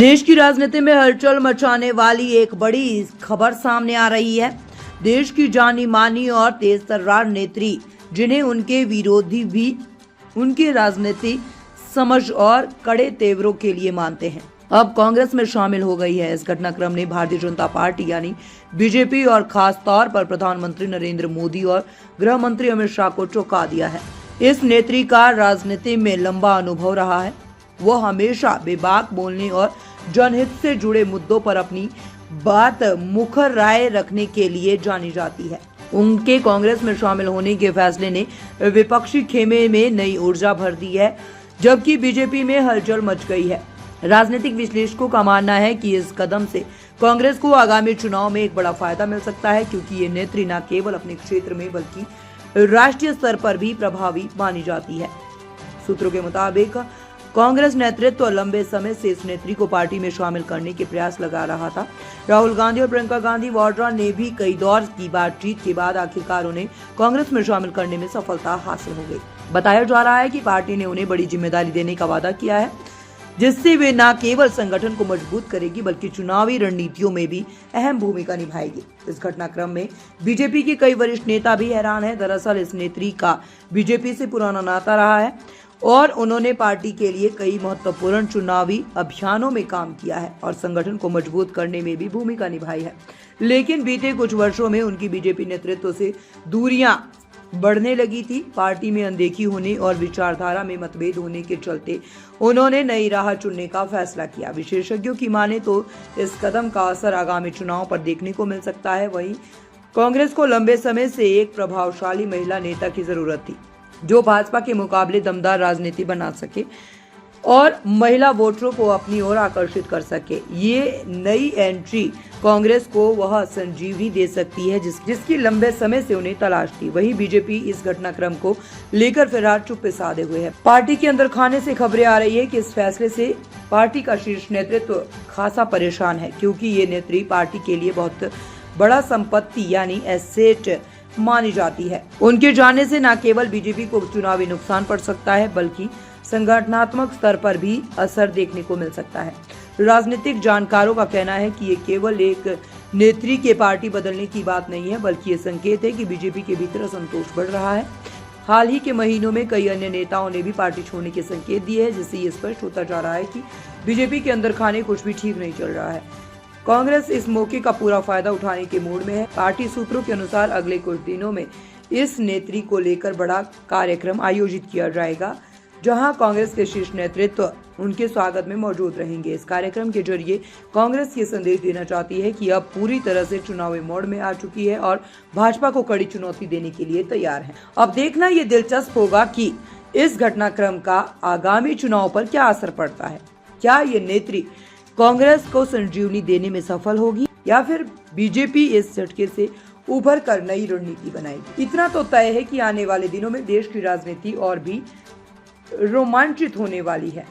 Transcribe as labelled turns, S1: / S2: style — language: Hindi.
S1: देश की राजनीति में हलचल मचाने वाली एक बड़ी खबर सामने आ रही है। देश की जानी मानी और तेज तर्रार नेत्री, जिन्हें उनके विरोधी भी उनकी राजनीति समझ और कड़े तेवरों के लिए मानते हैं, अब कांग्रेस में शामिल हो गई है। इस घटनाक्रम ने भारतीय जनता पार्टी यानी बीजेपी और खास तौर पर प्रधानमंत्री नरेंद्र मोदी और गृह मंत्री अमित शाह को चौंका दिया है। इस नेत्री का राजनीति में लंबा अनुभव रहा है। वो हमेशा बेबाक बोलने और जनहित से जुड़े मुद्दों पर अपनी बात मुखर राय रखने के लिए जानी जाती है। उनके कांग्रेस में शामिल होने के फैसले ने विपक्षी खेमे में नई ऊर्जा भर दी है, जबकि बीजेपी में हलचल मच गई है। राजनीतिक विश्लेषकों का मानना है कि इस कदम से कांग्रेस को आगामी चुनाव में एक बड़ा फायदा मिल सकता है, क्योंकि ये नेत्री न केवल अपने क्षेत्र में बल्कि राष्ट्रीय स्तर पर भी प्रभावी मानी जाती है। सूत्रों के मुताबिक कांग्रेस नेतृत्व लंबे समय से इस नेत्री को पार्टी में शामिल करने के प्रयास लगा रहा था। राहुल गांधी और प्रियंका गांधी वाड्रा ने भी कई दौर की बातचीत के बाद आखिरकार उन्हें कांग्रेस में शामिल करने में सफलता हासिल हो गई। बताया जा रहा है कि पार्टी ने उन्हें बड़ी जिम्मेदारी देने का वादा किया है, जिससे वे न केवल संगठन को मजबूत करेगी बल्कि चुनावी रणनीतियों में भी अहम भूमिका निभाएगी। इस घटनाक्रम में बीजेपी के कई वरिष्ठ नेता भी हैरान हैं। दरअसल इस नेत्री का बीजेपी से पुराना नाता रहा है और उन्होंने पार्टी के लिए कई महत्वपूर्ण चुनावी अभियानों में काम किया है और संगठन को मजबूत करने में भी भूमिका निभाई है। लेकिन बीते कुछ वर्षों में उनकी बीजेपी नेतृत्व से दूरियां बढ़ने लगी थी। पार्टी में अनदेखी होने और विचारधारा में मतभेद होने के चलते उन्होंने नई राह चुनने का फैसला किया। विशेषज्ञों की माने तो इस कदम का असर आगामी चुनाव पर देखने को मिल सकता है। वहीं कांग्रेस को लंबे समय से एक प्रभावशाली महिला नेता की जरूरत थी, जो भाजपा के मुकाबले दमदार राजनीति बना सके और महिला वोटरों को अपनी ओर आकर्षित कर सके। ये नई एंट्री कांग्रेस को वह संजीवनी दे सकती है जिसकी लंबे समय से उन्हें तलाश थी। वहीं बीजेपी इस घटनाक्रम को लेकर फिलहाल चुप्पी साधे हुए है। पार्टी के अंदर खाने से खबरें आ रही है कि इस फैसले से पार्टी का शीर्ष नेतृत्व खासा परेशान है, क्योंकि ये नेत्री पार्टी के लिए बहुत बड़ा संपत्ति यानी एसेट मानी जाती है। उनके जाने से न केवल बीजेपी को चुनावी नुकसान पड़ सकता है बल्कि संगठनात्मक स्तर पर भी असर देखने को मिल सकता है। राजनीतिक जानकारों का कहना है कि ये केवल एक नेत्री के पार्टी बदलने की बात नहीं है, बल्कि ये संकेत है कि बीजेपी के भीतर असंतोष बढ़ रहा है। हाल ही के महीनों में कई अन्य नेताओं ने भी पार्टी छोड़ने के संकेत दिए हैं, जिससे ये स्पष्ट होता जा रहा है कि बीजेपी के अंदर खाने कुछ भी ठीक नहीं चल रहा है। कांग्रेस इस मौके का पूरा फायदा उठाने के मूड में है। पार्टी सूत्रों के अनुसार अगले कुछ दिनों में इस नेत्री को लेकर बड़ा कार्यक्रम आयोजित किया जाएगा, जहां कांग्रेस के शीर्ष नेतृत्व उनके स्वागत में मौजूद रहेंगे। इस कार्यक्रम के जरिए कांग्रेस ये संदेश देना चाहती है कि अब पूरी तरह से चुनावी मोड में आ चुकी है और भाजपा को कड़ी चुनौती देने के लिए तैयार है। अब देखना ये दिलचस्प होगा कि इस घटनाक्रम का आगामी चुनाव पर क्या असर पड़ता है। क्या ये नेत्री कांग्रेस को संजीवनी देने में सफल होगी या फिर बीजेपी इस झटके से उभर कर नई रणनीति बनाएगी। इतना तो तय है कि आने वाले दिनों में देश की राजनीति और भी रोमांचित होने वाली है।